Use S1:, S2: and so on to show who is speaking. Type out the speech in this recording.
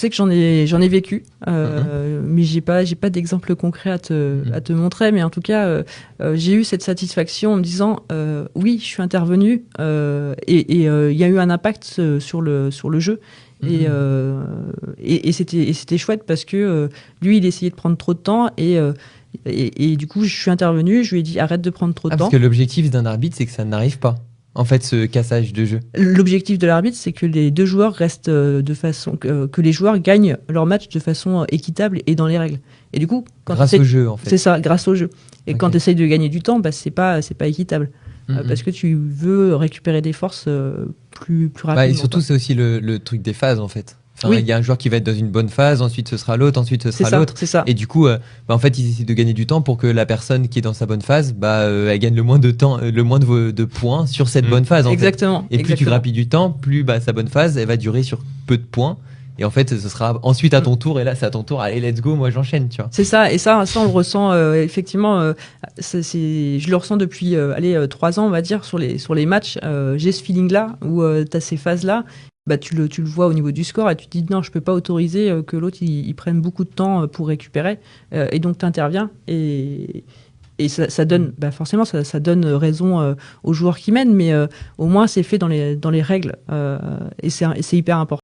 S1: Je sais que j'en ai vécu, mais j'ai pas d'exemple concret à te montrer. Mais en tout cas, j'ai eu cette satisfaction en me disant, oui, je suis intervenu et il y a eu un impact sur le jeu. Et c'était chouette parce que lui, il essayait de prendre trop de temps et du coup, je suis intervenu, je lui ai dit arrête de prendre trop de temps.
S2: Parce que l'objectif d'un arbitre, c'est que ça n'arrive pas. En fait, ce cassage de jeu.
S1: L'objectif de l'arbitre, c'est que les deux joueurs restent de façon que les joueurs gagnent leur match de façon équitable et dans les règles. Et du coup,
S2: grâce au jeu, en fait.
S1: C'est ça, grâce au jeu. Et quand tu essayes de gagner du temps, bah, c'est pas équitable. Parce que tu veux récupérer des forces plus rapidement.
S2: Et surtout, c'est aussi le truc des phases, en fait. Enfin, il y a un joueur qui va être dans une bonne phase, ensuite ce sera l'autre, ensuite ce sera l'autre.
S1: C'est ça.
S2: Et du coup, en fait, ils essaient de gagner du temps pour que la personne qui est dans sa bonne phase, elle gagne le moins de temps, le moins de points sur cette bonne phase. En
S1: Exactement.
S2: fait. Et plus tu grappilles du temps, plus sa bonne phase, elle va durer sur peu de points. Et en fait, ce sera ensuite à ton tour. Et là, c'est à ton tour. Allez, let's go. Moi, j'enchaîne, tu vois.
S1: C'est ça. Et ça, on le ressent effectivement. Je le ressens depuis 3 ans, on va dire, sur les matchs. J'ai ce feeling-là où tu as ces phases-là. Bah, tu le vois au niveau du score et tu te dis non, je peux pas autoriser que l'autre il prenne beaucoup de temps pour récupérer. Et donc, tu interviens et ça donne, forcément, ça donne raison aux joueurs qui mènent, mais au moins, c'est fait dans les règles et c'est hyper important.